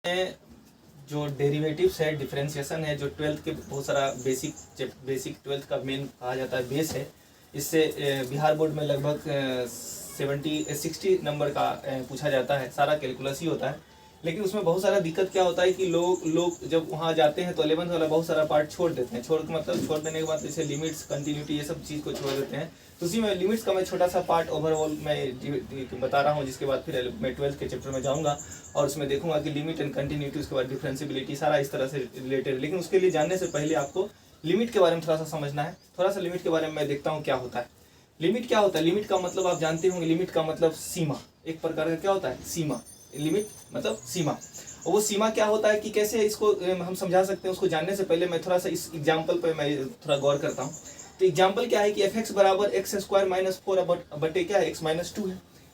में जो डेरिवेटिव्स है, डिफरेंशिएशन है, जो ट्वेल्थ के बहुत सारा बेसिक ट्वेल्थ का मेन कहा जाता है बेस है। इससे बिहार बोर्ड में लगभग 60 नंबर का पूछा जाता है, सारा कैलकुलस ही होता है। लेकिन उसमें बहुत सारा दिक्कत क्या होता है कि लोग जब वहाँ जाते हैं तो 11th वाला बहुत सारा पार्ट छोड़ देते हैं। छोड़ देने के बाद जैसे लिमिट्स, कंटिन्यूटी, ये सब चीज़ को छोड़ देते हैं। तो उसी में लिमिट्स का मैं छोटा सा पार्ट ओवरऑल मैं बता रहा हूँ, जिसके बाद फिर मैं 12th के चैप्टर में जाऊँगा और उसमें देखूंगा कि लिमिट एंड कंटिन्यूटी, उसके बाद डिफरेंशिएबिलिटी, सारा इस तरह से रिलेटेड। लेकिन उसके लिए जानने से पहले आपको लिमिट के बारे में थोड़ा सा समझना है। थोड़ा सा लिमिट के बारे में मैं देखता हूँ क्या होता है। लिमिट क्या होता है? लिमिट का मतलब आप जानते होंगे, लिमिट का मतलब सीमा, एक प्रकार का क्या होता है, सीमा। लिमिट मतलब सीमा। और वो सीमा क्या होता है कि कैसे इसको हम समझा सकते हैं, उसको जानने से पहले मैं थोड़ा सा इस एग्जाम्पल पर मैं थोड़ा गौर करता हूँ। तो एग्जाम्पल क्या है कि fx बराबर x² - 4 बटे क्या है, x - 2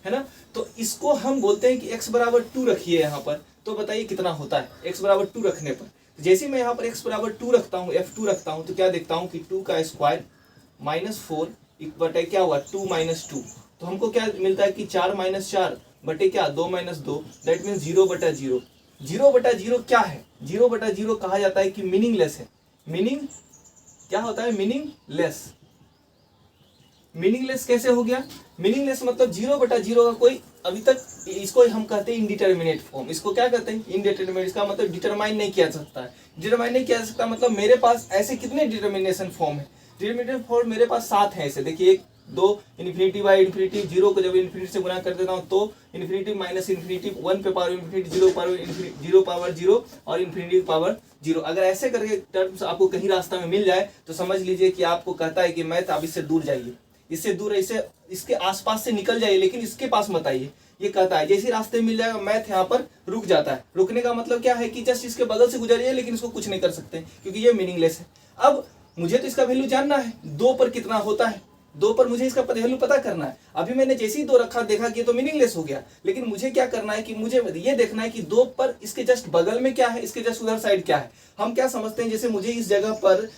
है ना। तो इसको हम बोलते हैं कि x बराबर 2 रखिए यहाँ पर, तो बताइए कितना होता है x बराबर 2 रखने पर। जैसे मैं यहाँ पर x बराबर 2 रखता हूँ, f2 रखता हूँ, तो क्या देखता हूँ कि 2 का स्क्वायर -4 बटे क्या हुआ, 2 - 2। तो हमको क्या मिलता है कि 4 - 4 बटे क्या, 2 - 2, दैट मीन्स 0/0। 0/0 क्या है? 0/0 कहा जाता है कि मीनिंगलेस है। मीनिंग क्या होता है? मीनिंगलेस। मीनिंगलेस कैसे हो गया? मीनिंगलेस मतलब 0/0 का कोई अभी तक, इसको हम कहते हैं इनडिटर्मिनेट फॉर्म। इसको क्या कहते हैं? इनडिटर्मिनेट। इसका मतलब डिटरमाइन नहीं किया जा सकता है। डिटरमाइन नहीं किया जा सकता मतलब मेरे पास ऐसे कितने डिटर्मिनेशन फॉर्म है? डिटर्मिनेट फॉर्म मेरे पास 7 है ऐसे। देखिए 1 2 इन्फिनिटी बाई इन्फिनिटी, 0 को जब इन्फिनिटी से गुणा कर देता हूँ तो इन्फिनिटी माइनस इन्फिनिटी, 1 पे power infinity, 0 power infinity, 0 power 0 और इन्फिनिटी पावर 0। अगर ऐसे करके टर्म्स आपको कहीं रास्ता में मिल जाए तो समझ लीजिए कि आपको कहता है कि मैथ आप इससे दूर जाइए, इससे दूर, इसे इसके आसपास से निकल जाइए, लेकिन इसके पास मत आइए। ये कहता है जैसे रास्ते में मिल जाएगा मैथ यहाँ पर रुक जाता है। रुकने का मतलब क्या है कि जस्ट इसके बगल से गुजरिए, लेकिन इसको कुछ नहीं कर सकते क्योंकि ये मीनिंगलेस है। अब मुझे तो इसका वैल्यू जानना है, 2 पर कितना होता है, 2 पर मुझे इसका वैल्यू पता करना है। अभी मैंने जैसे ही 2 रखा, देखा कि ये तो मीनिंगलेस हो गया, लेकिन मुझे क्या करना है कि मुझे ये देखना है कि 2 पर इसके जस्ट बगल में क्या है, इसके जस्ट उधर साइड क्या है। हम क्या समझते हैं, जैसे मुझे इस जगह पर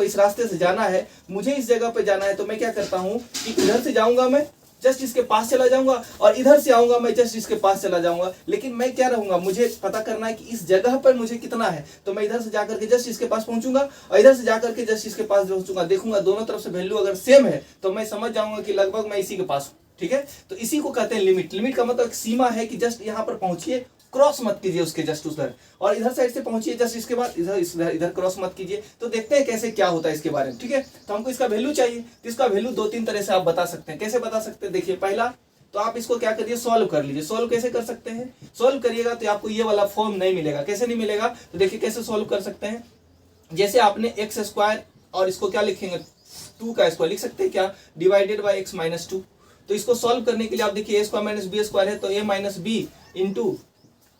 इस रास्ते से जाना है, मुझे इस जगह पर जाना है, तो मैं क्या करता हूँ कि इधर से जाऊंगा, मैं जस्ट इसके पास चला जाऊंगा, और इधर से आऊंगा मैं जस्ट इसके पास चला जाऊंगा। लेकिन मैं क्या रहूंगा, मुझे पता करना है कि इस जगह पर मुझे कितना है, तो मैं इधर से जाकर के जस्ट इसके पास पहुंचूंगा और इधर से जाकर के जस्ट इसके पास पहुंचूंगा। देखूंगा दोनों तरफ से वैल्यू अगर सेम है तो मैं समझ जाऊंगा कि लगभग मैं इसी के पास हूं। ठीक है, तो इसी को कहते हैं लिमिट। लिमिट का मतलब सीमा है कि जस्ट यहाँ पर पहुंचिए, क्रॉस मत कीजिए उसके जस्ट उधर, और इधर साइड से पहुंचिए जस्ट इसके बाद इधर क्रॉस मत कीजिए। तो देखते हैं कैसे क्या होता है इसके बारे में। ठीक है, तो हमको इसका वैल्यू चाहिए, तो इसका वैल्यू 2-3 तरह से आप बता सकते हैं। कैसे बता सकते हैं? देखिए, पहला तो आप इसको क्या करिए, सॉल्व कर लीजिए। सॉल्व कैसे कर सकते हैं? सॉल्व करिएगा तो आपको ये वाला फॉर्म नहीं मिलेगा। कैसे नहीं मिलेगा? तो देखिए कैसे सॉल्व कर सकते हैं। जैसे आपने x² और इसको क्या लिखेंगे, 2 का स्क्वायर लिख सकते हैं क्या, डिवाइडेड बाई x - 2। तो इसको सॉल्व करने के लिए आप देखिए a² - b² है, तो a - b into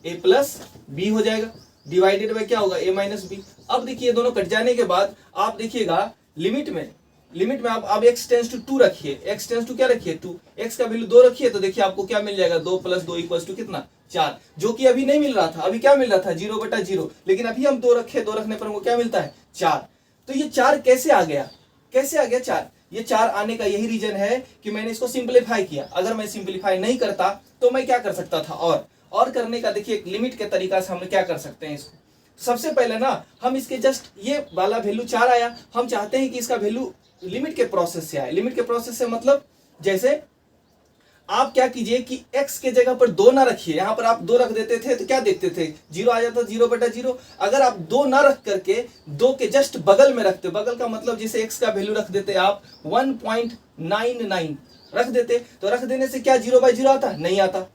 a plus b हो जाएगा, डिवाइडेड बाई क्या होगा, a - b। अब देखिए दोनों कट जाने के बाद आप देखिएगा लिमिट में आप अब x टेंस टू 2 रखिए, x टेंस टू क्या रखिए, 2, x का वैल्यू 2 रखिए, तो देखिए आपको क्या मिल जाएगा, 2 + 2 = कितना, 4, जो कि अभी नहीं मिल रहा था। अभी क्या मिल रहा था, 0/0, लेकिन अभी हम 2 रखे, 2 रखने पर हमको क्या मिलता है, 4। तो ये 4 कैसे आ गया, 4? ये 4 आने का यही रीजन है कि मैंने इसको सिंप्लीफाई किया। अगर मैं सिंप्लीफाई नहीं करता तो मैं क्या कर सकता था, और करने का देखिए लिमिट के तरीका से हम क्या कर सकते हैं इसको। सबसे पहले ना हम इसके जस्ट ये वाला वैल्यू 4 आया, हम चाहते हैं कि इसका वैल्यू लिमिट के प्रोसेस से आए। लिमिट के प्रोसेस से मतलब जैसे आप क्या कीजिए कि x के जगह पर 2 ना रखिए, यहां पर आप 2 रख देते थे तो क्या देखते थे, 0 आ जाता, 0/0। अगर आप 2 ना रख करके 2 के जस्ट बगल में रखते, बगल का मतलब जैसे x का वैल्यू रख देते आप 1.99 रख देते, तो रख देने से क्या 0/0 आता, नहीं आता।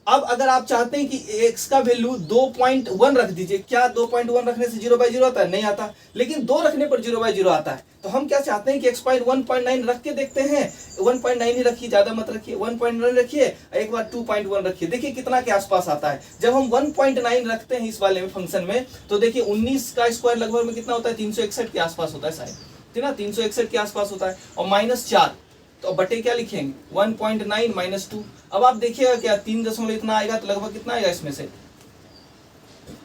अब अगर आप चाहते हैं कि x का वैल्यू 2.1 रख दीजिए, क्या 2.1 रखने से 0/0 आता है, नहीं आता। लेकिन 2 रखने पर 0/0 आता है। तो हम क्या चाहते हैं कि x पॉइंट 1.9 रख के देखते हैं। 1.9 ही रखिए, ज्यादा मत रखिए, 1.9 रखिए, एक बार 2.1 रखिए, देखिए कितना के आसपास आता है। जब हम 1.9 रखते हैं इस वाले में फंक्शन में, तो देखिए 19 का स्क्वायर लगभग में कितना होता है, 361 के आसपास होता है शायद, ठीक ना, 361 के आसपास होता है, और -4, तो बटे क्या लिखेंगे, 1.9 - 2। अब आप देखिएगा क्या 3 दशमलव इतना आएगा, तो लगभग कितना आएगा इसमें से।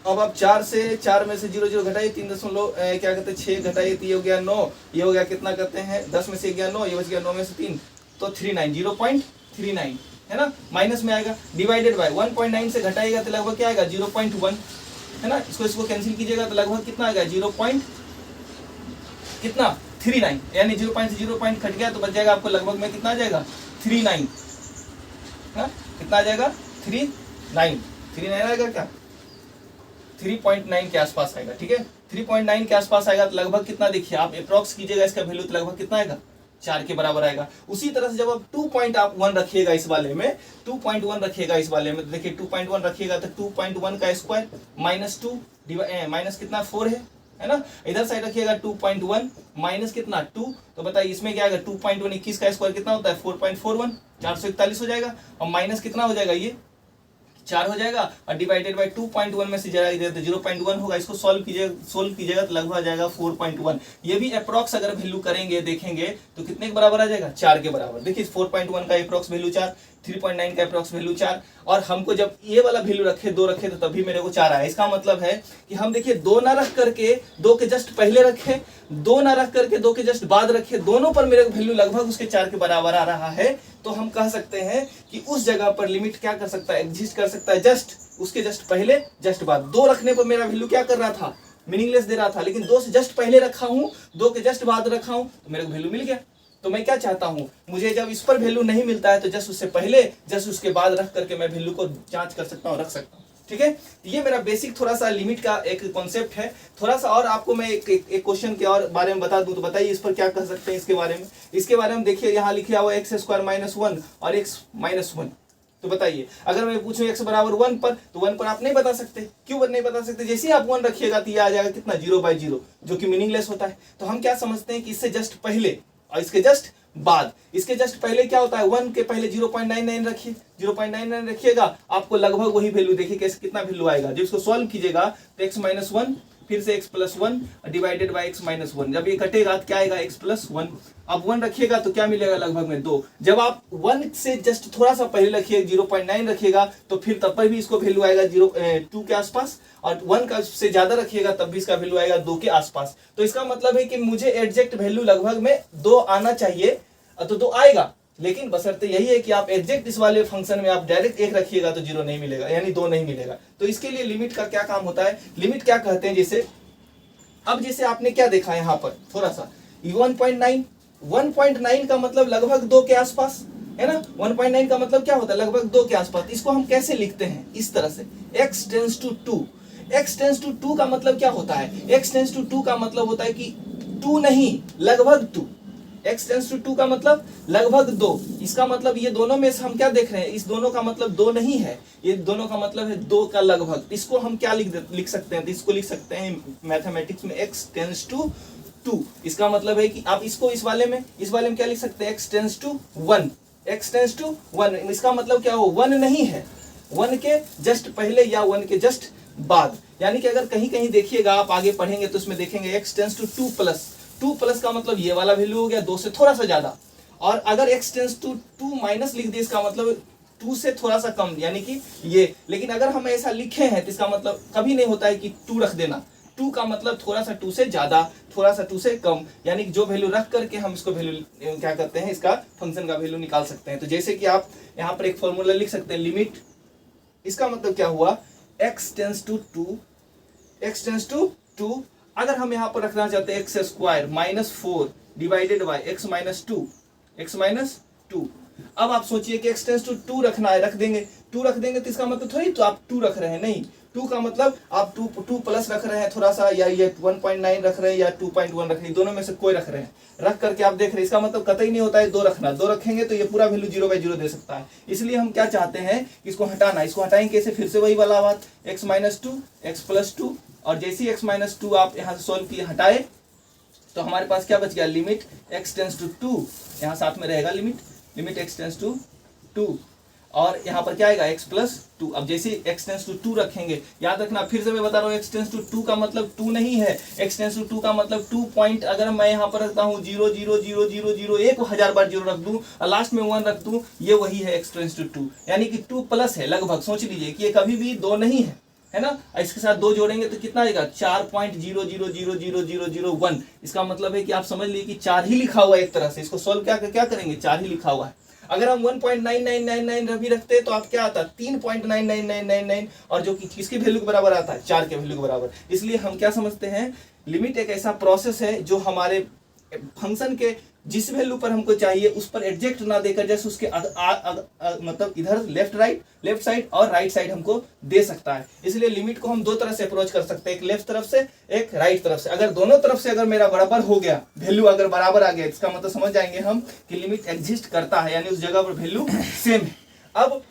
अब आप 4 में से 0 घटाइए, 3 दशमलव क्या कहते हैं 6 घटाइए, तो ये हो गया 9, ये हो गया कितना कहते हैं 10 में से गया 9, ये बच गया 9 में से 3, तो 39, 0.39 है ना, माइनस में आएगा, डिवाइडेड बाय 1.9 से घटाएगा तो लगभग क्या आएगा 0.1 है ना, इसको कैंसिल कीजिएगा तो लगभग कितना आएगा 0.39 यानी 0 कट गया तो बच जाएगा आपको लगभग में कितना आ जाएगा 39 कितना आ जाएगा 39 आएगा क्या 3.9 के आसपास आएगा। ठीक है 3.9 के आसपास आएगा तो लगभग कितना, देखिए आप अप्रॉक्स कीजिएगा इसका वैल्यू तो लगभग कितना आएगा 4 के बराबर आएगा। उसी तरह से जब आप 2.1 रखिएगा इस वाले में, 2.1 रखिएगा इस वाले में तो देखिए 2.1 रखिएगा तो 2.1 का स्क्वायर माइनस 2 माइनस कितना 4 है ना, इधर साइड रखिएगा 2.1 माइनस कितना 2, तो बताइए इसमें क्या आएगा 2.1 21 का स्क्वायर कितना होता है 4.41 441 हो जाएगा, और माइनस कितना हो जाएगा ये 4 हो जाएगा, और डिवाइडेड बाय 2.1 में से जरा इधर 0.1 होगा, इसको सॉल्व कीजिएगा तो लगभग आ जाएगा 4.1। ये भी अप्रॉक्स अगर वैल्यू करेंगे देखेंगे तो कितने के बराबर आ जाएगा 4 के बराबर। देखिए 4.1 का अप्रॉक्स वैल्यू 4, 3.9 का अप्रॉक्स वैल्यू 4, और हमको जब ये वाला वैल्यू रखे 2 रखे तो तभी मेरे को 4 आया। इसका मतलब है कि हम देखिए 2 ना रख करके 2 के जस्ट पहले रखे, 2 ना रख करके 2 के जस्ट बाद रखे, दोनों पर मेरे को वैल्यू लगभग उसके 4 के बराबर आ रहा है, तो हम कह सकते हैं कि उस जगह पर लिमिट क्या कर सकता है, एग्जिस्ट कर सकता है जस्ट उसके जस्ट पहले जस्ट बाद। 2 रखने पर मेरा वैल्यू क्या कर रहा था मीनिंगलेस दे रहा था, लेकिन 2 से जस्ट पहले रखा हूं 2 के जस्ट बाद रखा हूं तो मेरे को वैल्यू मिल गया। तो मैं क्या चाहता हूं, मुझे जब इस पर वैल्यू नहीं मिलता है तो जस्ट उससे पहले जस्ट उसके बाद रख करके मैं वैल्यू को जांच कर सकता हूं, रख सकता हूं। ठीक है, ये मेरा बेसिक थोड़ा सा लिमिट का एक कॉन्सेप्ट है। थोड़ा सा और आपको मैं एक क्वेश्चन के और बारे में बता दूं तो बताइए इस पर क्या कह सकते हैं। इसके बारे में देखिए यहाँ लिखा हुआ x स्क्वायर माइनस 1 और x माइनस 1, तो बताइए अगर मैं पूछूं x बराबर 1 पर तो 1 पर आप नहीं बता सकते। क्यों नहीं बता सकते, जैसे ही आप 1 रखिएगा तो ये आ जाएगा कितना 0/0 जो कि मीनिंगलेस होता है। तो हम क्या समझते हैं कि इससे जस्ट पहले और इसके जस्ट बाद, इसके जस्ट पहले क्या होता है 1 के पहले 0.99 रखिए, 0.99 रखिएगा आपको लगभग वही वैल्यू, देखिए कैसे कितना वैल्यू आएगा। जब इसको सॉल्व कीजिएगा तो x माइनस 1 फिर से x plus 1 divided by x minus 1, जब ये कटेगा तो क्या आएगा x प्लस 1। अब 1 रखिएगा तो क्या मिलेगा लगभग में 2। जब आप 1 से जस्ट थोड़ा सा पहले रखिए 0.9 रखिएगा तो फिर तब पर भी इसको वैल्यू आएगा 2 के आसपास, और 1 का से ज्यादा रखिएगा तब भी इसका वैल्यू आएगा 2 के आसपास। तो इसका मतलब है कि मुझे एग्जैक्ट वैल्यू लगभग में 2 आना चाहिए, तो 2 आएगा, लेकिन बशर्ते यही है कि आप एग्जैक्ट इस वाले फंक्शन में आप डायरेक्ट 1 रखिएगा तो 0 नहीं मिलेगा, यानी 2 नहीं मिलेगा। तो इसके लिए लिमिट का क्या काम होता है, लिमिट क्या कहते हैं, जैसे अब जैसे आपने क्या देखा यहाँ पर थोड़ा सा 1.9 का मतलब लगभग 2 के आसपास है ना, 1.9 का मतलब क्या होता है लगभग 2 के आसपास। इसको हम कैसे लिखते हैं इस तरह से x tends to 2, x tends to 2 का मतलब क्या होता है, x टेंस टू 2 का मतलब होता है कि 2 नहीं लगभग 2, x टेंस टू 2 का मतलब लगभग 2। इसका मतलब ये दोनों में से हम क्या देख रहे हैं, इस दोनों का मतलब 2 नहीं है, ये दोनों का मतलब है 2 का लगभग। इसको हम क्या लिख सकते हैं, तो इसको लिख सकते हैं मैथमेटिक्स में x टेंस टू 2। इसका मतलब है कि आप इसको इस वाले में क्या लिख सकते हैं, x tends to 1, x tends to 1। इसका मतलब क्या हो 1 नहीं है, 1 के जस्ट पहले या 1 के जस्ट बाद। यानी कि अगर कहीं कहीं देखिएगा आप आगे पढ़ेंगे तो उसमें देखेंगे x टेंस टू 2 प्लस का मतलब ये वाला वैल्यू हो गया 2 से थोड़ा सा ज्यादा, और अगर x टेंस टू 2 माइनस लिख दिए इसका मतलब 2 से थोड़ा सा कम, यानी कि ये। लेकिन अगर हम ऐसा लिखे हैं तो इसका मतलब कभी नहीं होता है कि 2 रख देना, 2 का मतलब थोड़ा सा 2 से ज्यादा, थोड़ा सा 2 से कम, यानी कि जो वैल्यू रख करके हम इसको वैल्यू क्या करते हैं, इसका फंक्शन का वैल्यू निकाल सकते हैं। तो जैसे कि आप यहाँ पर एक फॉर्मूला लिख सकते हैं, लिमिट, इसका मतलब क्या हुआ x टेंस टू 2, अगर हम यहाँ पर रखना चाहते हैं x square minus 4 divided by x minus 2। अब आप सोचिए कि x टेंस टू 2 रखना है, रख देंगे तो इसका मतलब थोड़ी तो आप 2 रख रहे हैं, नहीं, 2 का मतलब आप 2 प्लस रख रहे हैं थोड़ा सा, या ये 1.9 रख रहे हैं या 2.1 रख रहे हैं, दोनों में से कोई रख रहे हैं, रख करके आप देख रहे हैं। इसका मतलब कतई नहीं होता है 2 रखना, 2 रखेंगे तो ये पूरा वैल्यू 0/0 दे सकता है। इसलिए हम क्या चाहते हैं, इसको हटाना। इसको हटाएंगे कैसे, फिर से वही वाला बात, x माइनस 2 x प्लस 2, और जैसे ही x माइनस 2 आप यहाँ से सॉल्व किए हटाए तो हमारे पास क्या बच गया, लिमिट x टेंस टू 2, यहाँ साथ में रहेगा लिमिट x टेंस टू 2, और यहाँ पर क्या आएगा x प्लस 2। अब जैसे x टेंस टू 2 रखेंगे, याद रखना फिर से मैं बता रहा हूँ x टेंस टू 2 का मतलब 2 नहीं है, x टेंस टू 2 का मतलब 2 पॉइंट, अगर मैं यहाँ पर रखता हूँ 0 0 0 0 0 1000 बार 0 रख दूं और लास्ट में 1 रख दूं, ये वही है x टेंस टू 2, यानी कि 2 प्लस है लगभग। सोच लीजिए कि ये कभी भी 2 नहीं है ना, इसके साथ 2 जोड़ेंगे तो कितना आएगा 4.000001। इसका मतलब है कि आप समझ लीजिए कि 4 ही लिखा हुआ है एक तरह से, इसको सॉल्व क्या करेंगे 4 ही लिखा हुआ है। अगर हम 1.9999 भी रखते तो आप क्या आता 3.99999 और जो कि किसकी वैल्यू के बराबर आता है 4 के वैल्यू के बराबर। इसलिए हम क्या समझते हैं लिमिट एक ऐसा प्रोसेस है जो हमारे फंक्शन के जिस वैल्यू पर हमको चाहिए उस पर एग्जैक्ट ना देकर जैसे उसके मतलब इधर लेफ्ट साइड और राइट साइड हमको दे सकता है। इसलिए लिमिट को हम दो तरह से अप्रोच कर सकते हैं, एक लेफ्ट तरफ से एक राइट तरफ से। अगर दोनों तरफ से अगर मेरा बराबर हो गया, वैल्यू अगर बराबर आ गया, इसका मतलब समझ जाएंगे हम कि लिमिट एग्जिस्ट करता है, यानी उस जगह पर वैल्यू सेम है। अब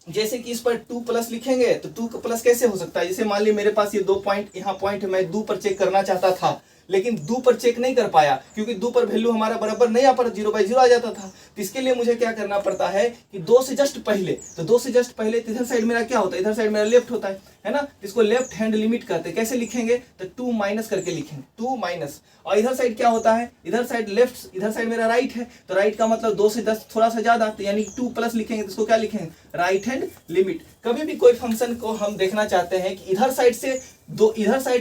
जैसे कि इस पर 2 प्लस लिखेंगे तो 2 का प्लस कैसे हो सकता है, जैसे मान ली मेरे पास ये 2 पॉइंट यहाँ पॉइंट मैं 2 पर चेक करना चाहता था लेकिन 2 पर चेक नहीं कर पाया क्योंकि 2 पर वैल्यू हमारा बराबर नहीं आ पर 0/0 आ जाता था। तो इसके लिए मुझे क्या करना पड़ता है कि 2 से जस्ट पहले, तो 2 से जस्ट पहले इधर साइड मेरा क्या होता है, इधर साइड मेरा लेफ्ट होता है ना, इसको लेफ्ट हैंड लिमिट कहते हैं। कैसे लिखेंगे तो 2 माइनस करके लिखेंगे, 2 माइनस, और इधर साइड क्या होता है, इधर साइड लेफ्ट, इधर साइड मेरा राइट है, तो राइट का मतलब 2 से 10 थोड़ा सा ज्यादा, तो यानी 2 प्लस लिखेंगे तो इसको क्या लिखेंगे राइट हैंड लिमिट। कभी भी कोई फंक्शन को हम देखना चाहते हैं कि इधर साइड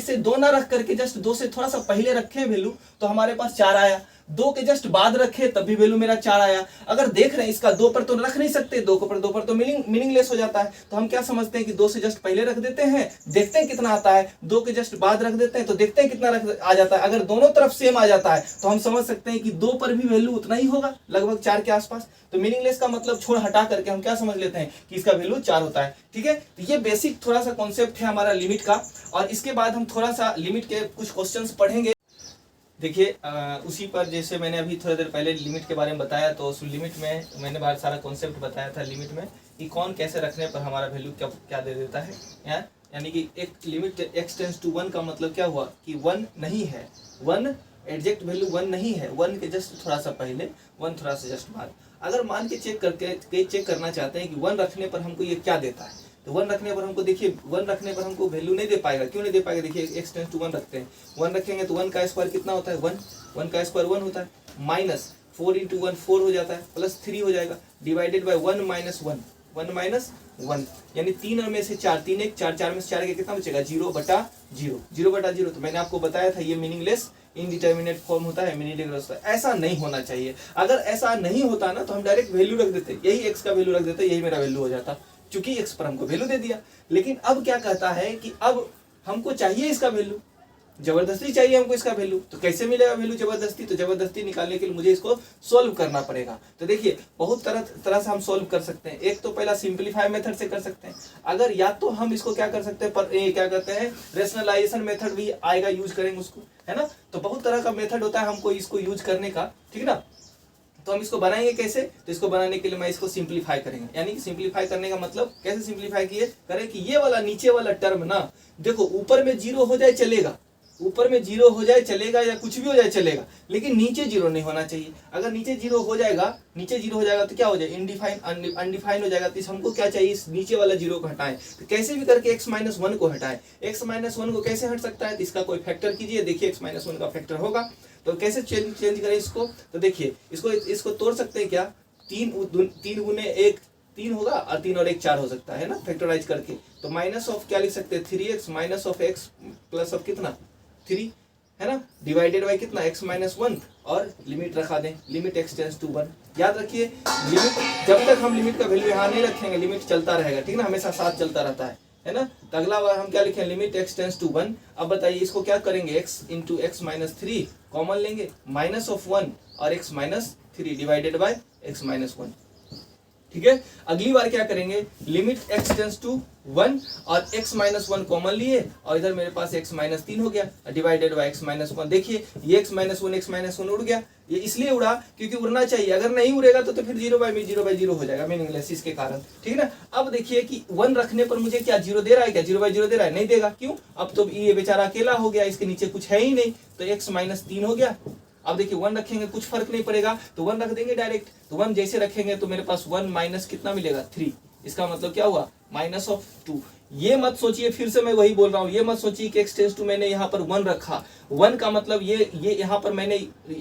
से 2 ना रख करके जस्ट 2 से थोड़ा सा पहले रखें वैल्यू तो हमारे पास 4 आया, 2 के जस्ट बाद रखे तब भी वैल्यू मेरा 4 आया। अगर देख रहे हैं इसका 2 पर तो रख नहीं सकते, 2 पर तो मीनिंगलेस हो जाता है, तो हम क्या समझते हैं कि 2 से जस्ट पहले रख देते हैं, देखते हैं कितना आता है, 2 के जस्ट बाद रख देते हैं तो देखते हैं कितना आ जाता है। अगर दोनों तरफ सेम आ जाता है तो हम समझ सकते हैं कि 2 पर भी वैल्यू उतना ही होगा, लगभग 4 के आसपास। तो मीनिंगलेस का मतलब छोड़ हटा करके हम क्या समझ लेते हैं कि इसका वैल्यू 4 होता है। ठीक है, तो ये बेसिक थोड़ा सा कॉन्सेप्ट है हमारा लिमिट का, और इसके बाद हम थोड़ा सा लिमिट के कुछ क्वेश्चंस पढ़ेंगे। देखिए उसी पर जैसे मैंने अभी थोड़ी देर पहले लिमिट के बारे में बताया, तो उस लिमिट में मैंने बहुत सारा कॉन्सेप्ट बताया था लिमिट में कि कौन कैसे रखने पर हमारा वैल्यू क्या दे देता है। यानी कि एक लिमिट x टेंड्स टू 1 का मतलब क्या हुआ कि 1 नहीं है, 1 एग्जैक्ट वैल्यू 1 नहीं है, 1 के जस्ट थोड़ा सा पहले, 1 थोड़ा सा जस्ट बाद। अगर मान के चेक करना चाहते हैं कि 1 रखने पर हमको ये क्या देता है, तो 1 रखने पर हमको देखिए 1 रखने पर हमको वैल्यू नहीं दे पाएगा। क्यों नहीं दे पाएगा, देखिए x टेंड्स टू 1 रखते हैं, 1 रखेंगे तो 1 का स्क्वायर कितना होता है 1 का स्क्वायर 1 होता है, माइनस 4 × 1 4 हो जाता है, प्लस 3 हो जाएगा, डिवाइडेड बाय 1 माइनस 1 यानी 3 में से 4, 3 1 4, 4 में से 4 के कितना बचेगा 0/0। तो मैंने आपको बताया था ये मीनिंगलेस इनडिटर्मिनेट फॉर्म होता है, मीनिंगलेस। ऐसा नहीं होना चाहिए। अगर ऐसा नहीं होता ना तो हम डायरेक्ट वैल्यू रख देते, यही x का वैल्यू रख देते, यही मेरा वैल्यू हो जाता, क्योंकि x पर हमको वैल्यू दे दिया। लेकिन अब क्या कहता है कि अब हमको चाहिए इसका वैल्यू, जबरदस्ती चाहिए हमको इसका वैल्यू। तो कैसे मिलेगा वैल्यू जबरदस्ती, तो जबरदस्ती निकालने के लिए मुझे इसको सोल्व करना पड़ेगा। तो देखिए बहुत तरह से हम सोल्व कर सकते हैं। एक तो पहला सिंपलीफाई मेथड से कर सकते हैं, अगर या तो हम इसको क्या कर सकते हैं पर क्या कहते हैं रेशनलाइजेशन मेथड भी आएगा, यूज करेंगे उसको, है ना। तो बहुत तरह का मेथड होता है हमको इसको यूज करने का, ठीक है ना। तो हम इसको बनाएंगे कैसे, तो इसको बनाने के लिए मैं इसको सिंपलीफाई करेंगे, यानी कि सिंपलीफाई करने का मतलब कैसे सिंपलीफाई करें कि ये वाला नीचे वाला टर्म ना, देखो ऊपर में 0 हो जाए चलेगा, ऊपर में 0 हो जाए चलेगा या कुछ भी हो जाए चलेगा, लेकिन नीचे 0 नहीं होना चाहिए। अगर नीचे 0 हो जाएगा तो क्या हो जाए अनडिफाइन हो जाएगा। तो हमको क्या चाहिए, इस नीचे वाला 0 को हटाएं। तो कैसे भी करके x-1 को हटाएं। x-1 को कैसे हट सकता है, तो इसका कोई फैक्टर कीजिए, देखिए x-1 का फैक्टर होगा। तो कैसे चेंज करें इसको, तो देखिए इसको तोड़ सकते हैं क्या, 3 × 1 3 होगा और 3 और 1 4 हो सकता है ना, फैक्टराइज करके। तो माइनस ऑफ क्या लिख सकते हैं 3x minus of x plus of कितना 3, है ना, डिवाइडेड बाय कितना x-1 और लिमिट रखा दें, लिमिट x टेंड्स टू 1। याद रखिए लिमिट जब तक हम लिमिट का वैल्यू यहाँ नहीं रखेंगे लिमिट चलता रहेगा, ठीक ना, हमेशा साथ चलता रहता है ना। तो अगला बार हम क्या लिखें, लिमिट x टेंड्स टू 1। अब बताइए इसको क्या करेंगे, x × x-3 कॉमन लेंगे, माइनस ऑफ 1 और x-3 डिवाइडेड बाय x-1, ठीक है। अगली बार क्या करेंगे, लिमिट x टेंड्स टू 1 और x-1 कॉमन लिए और इधर मेरे पास x-3 हो गया डिवाइडेड बाय x-1। देखिए ये x-1 उड़ गया, ये इसलिए उड़ा क्योंकि उड़ना चाहिए, अगर नहीं उड़ेगा तो फिर 0/0 हो जाएगा, मीनिंगलेस इसके कारण, ठीक है ना। अब देखिए कि 1 रखने पर मुझे क्या 0 दे रहा है, क्या 0/0 दे रहा है, नहीं देगा। क्यों, अब तो ये बेचारा अकेला हो गया, इसके नीचे कुछ है ही नहीं, तो x-3 हो गया। अब देखिए 1 रखेंगे कुछ फर्क नहीं पड़ेगा, तो 1 रख देंगे डायरेक्ट। तो 1 जैसे रखेंगे तो मेरे पास 1 माइनस कितना मिलेगा 3, इसका मतलब क्या हुआ माइनस ऑफ 2। ये मत सोचिए, फिर से मैं वही बोल रहा हूँ, ये मत सोचिए कि x टेंड्स टू मैंने यहाँ पर 1 रखा, 1 का मतलब ये यहाँ पर मैंने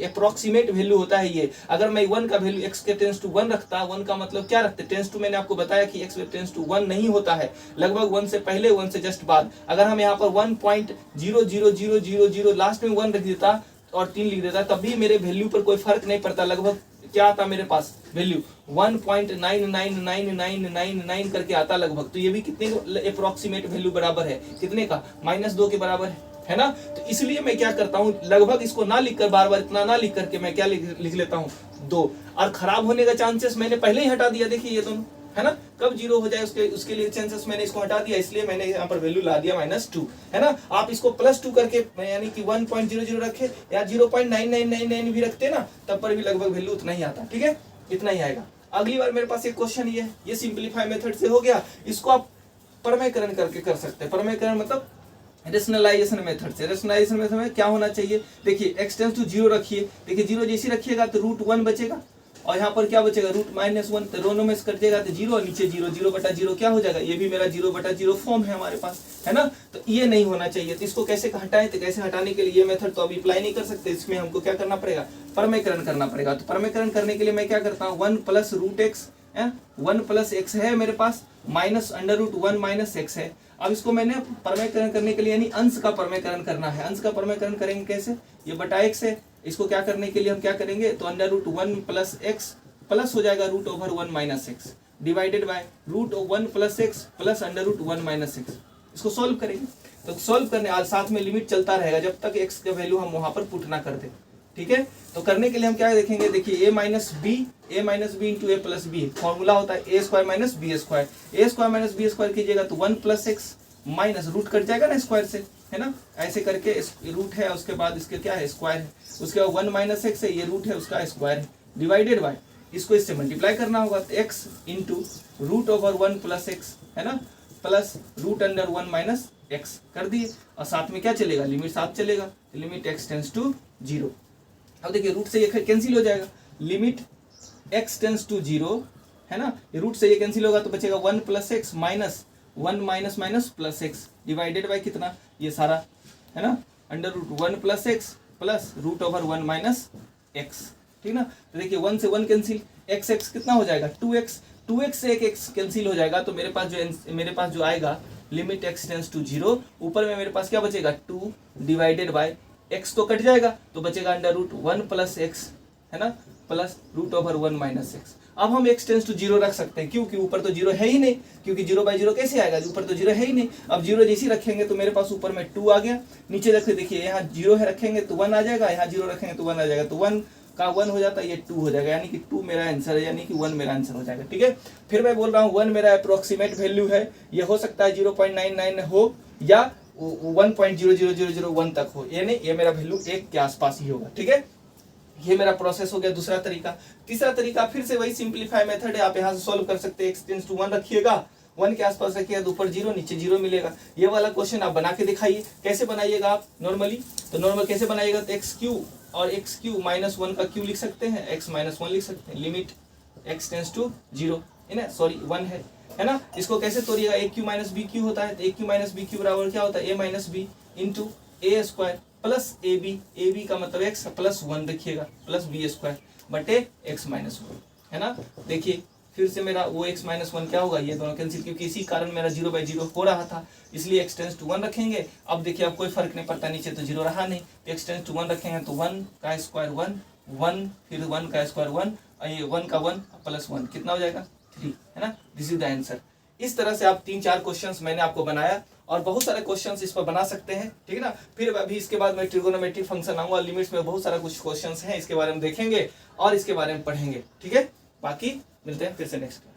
अप्रोक्सीमेट वैल्यू होता है ये। अगर मैं 1 का वैल्यू x के टेंड्स टू 1 रखता, 1 का मतलब क्या रखते, टेंड्स टू मैंने आपको बताया कि x टेंड्स टू 1 नहीं होता है, लगभग 1 से पहले 1 से जस्ट बाद। अगर हम यहाँ पर 1.00000 लास्ट में 1 रख देता और 3 लिख देता, तब भी मेरे वैल्यू पर कोई फर्क नहीं पड़ता, लगभग क्या आता मेरे पास वैल्यू 1.99999 करके आता लगभग। तो ये भी कितने अप्रोक्सीमेट वैल्यू बराबर है, कितने का, -2 के बराबर है ना। तो इसलिए मैं क्या करता हूँ, लगभग इसको ना लिखकर, बार बार इतना ना लिख करके मैं क्या लिख लेता हूँ 2। और खराब होने का चांसेस मैंने पहले ही हटा दिया, देखिए ये दोनों, है ना, कब जीरो हो जाए उसके लिए चांसेस मैंने इसको हटा दिया, इसलिए मैंने यहाँ पर वैल्यू ला दिया -2, है ना। आप इसको +2 करके यानी कि 1.00 रखे या 0.9999 भी रखते ना, तब पर भी लगभग वैल्यू उतना ही आता, ठीक है, इतना ही आएगा। अगली बार मेरे पास एक क्वेश्चन ये सिंप्लीफाई मेथड से हो गया, इसको आप परमेयकरण करके कर सकते हैं। परमेयकरण मतलब रेशनलाइजेशन मेथड से। रेशनलाइजेशन मेथड में क्या होना चाहिए, देखिए x टेंस टू 0 रखिए, देखिए 0 जैसी रखिएगा तो √1 बचेगा, और यहाँ पर क्या बचेगा √-1, तो दोनों में से कट जाएगा तो 0, नीचे 0, 0/0 क्या हो जाएगा, ये भी मेरा 0/0 फॉर्म है हमारे पास, है ना। तो ये नहीं होना चाहिए, तो इसको कैसे हटाएं, तो कैसे हटाने के लिए ये मेथड तो अभी अप्लाई नहीं कर सकते, इसमें हमको क्या करना पड़ेगा, परमेयकरण करना पड़ेगा। तो परमेयकरण करने के लिए मैं क्या करता हूँ, 1 + √x, 1 + x है मेरे पास, -√1 - x है। अब इसको मैंने परमेयकरण करने के लिए यानी अंश का परमेयकरण करना है। अंश का परमेयकरण करेंगे कैसे, ये बटा x है, इसको क्या करने के लिए हम क्या करेंगे, तो √1 + x प्लस हो जाएगा √1 - x divided by √1 + x plus √1 - x। इसको सॉल्व करेंगे, तो सॉल्व करने और साथ में लिमिट चलता रहेगा जब तक x का वैल्यू हम वहां पर पुट ना कर दे, ठीक है। तो करने के लिए हम क्या देखेंगे, देखिए a - b × a + b formula होता है a² - b²। a² - b² कीजिएगा तो 1 + x माइनस रूट कट जाएगा ना स्क्वायर से, है ना, ऐसे करके रूट है, उसके बाद इसके क्या है, स्क्वायर है, उसके बाद 1 - x है, ये रूट है उसका स्क्वायर है, डिवाइडेड बाय इसको इससे मल्टीप्लाई करना होगा, तो x × √1 + x, है ना, प्लस √1 - x कर दिए, और साथ में क्या चलेगा, लिमिट साथ चलेगा, लिमिट x टेंस टू 0। अब देखिए रूट से ये कैंसिल हो जाएगा, लिमिट x टेंस टू 0, है ना, रूट से ये कैंसिल होगा तो बचेगा 1 + x minus 1 - +x divided by कितना, ये सारा, है ना, √1 + x प्लस √1 - x, ठीक ना। तो देखिए 1 से 1 कैंसिल, x कितना हो जाएगा 2x से एक x कैंसिल हो जाएगा, तो मेरे पास जो आएगा लिमिट x टेंस टू 0, ऊपर में मेरे पास क्या बचेगा 2 डिवाइडेड बाय x तो कट जाएगा, तो बचेगा √1 + x, है ना, प्लस √1 - x। अब हम x टेंस टू 0 रख सकते हैं, क्योंकि ऊपर तो 0 है ही नहीं, क्योंकि 0/0 कैसे आएगा, ऊपर तो 0 है ही नहीं। अब 0 जैसी रखेंगे तो मेरे पास ऊपर में 2 आ गया, नीचे रखे देखिए यहाँ 0 है रखेंगे तो 1 आ जाएगा, यहाँ 0 रखेंगे तो 1 आ जाएगा, तो 1 का 1 हो जाता है, ये 2 हो जाएगा, यानी कि 2 मेरा आंसर है, यानी कि 1 मेरा आंसर हो जाएगा, ठीक है। फिर मैं बोल रहा हूँ 1 मेरा अप्रोक्सीमेट वैल्यू है, ये हो सकता है 0.99 हो या 1.00001 तक हो, यानी ये मेरा वैल्यू 1 के आसपास ही होगा, ठीक है। ये मेरा प्रोसेस हो गया दूसरा तरीका। तीसरा तरीका फिर से वही सिंप्लीफाई मेथड है, आप यहाँ से सॉल्व कर सकते हैं, x टेंस टू 1 रखिएगा, 1 के आसपास रखिएगा तो ऊपर 0 नीचे 0 मिलेगा। ये वाला क्वेश्चन आप बना के दिखाइए, कैसे बनाइएगा आप नॉर्मली, तो नॉर्मल कैसे बनाइएगा, तो x³ और x³ -1 का क्यू लिख सकते हैं, x - 1 लिख सकते हैं, लिमिट x टेंस टू 0, है ना, सॉरी 1 है ना। इसको कैसे तोड़िएगा, AQ - BQ होता है, तो AQ - BQ बराबर क्या होता है, a - b into a² plus AB का मतलब x प्लस 1 देखिएगा, प्लस b² बटे x - 1, है ना। देखिए फिर से मेरा वो x - 1 क्या होगा, ये दोनों कैंसिल, क्योंकि इसी कारण मेरा 0/0 हो रहा था, इसलिए x टेंस टू 1 रखेंगे। अब देखिए अब कोई फर्क नहीं पड़ता, नीचे तो 0 रहा नहीं, तो x टेंस टू 1 रखेंगे तो 1 का स्क्वायर 1 फिर 1 का स्क्वायर 1, ये 1 का 1 प्लस 1 कितना हो जाएगा 3, है ना। This is the answer. इस तरह से आप 3-4 क्वेश्चंस मैंने आपको बनाया, और बहुत सारे क्वेश्चंस इस पर बना सकते हैं, ठीक है ना। फिर अभी इसके बाद मैं ट्रिगोनोमेट्री फंक्शन आऊंगा, लिमिट्स में बहुत सारा कुछ क्वेश्चंस हैं, इसके बारे में देखेंगे और इसके बारे में पढ़ेंगे, ठीक है। बाकी मिलते हैं फिर से नेक्स्ट क्लास।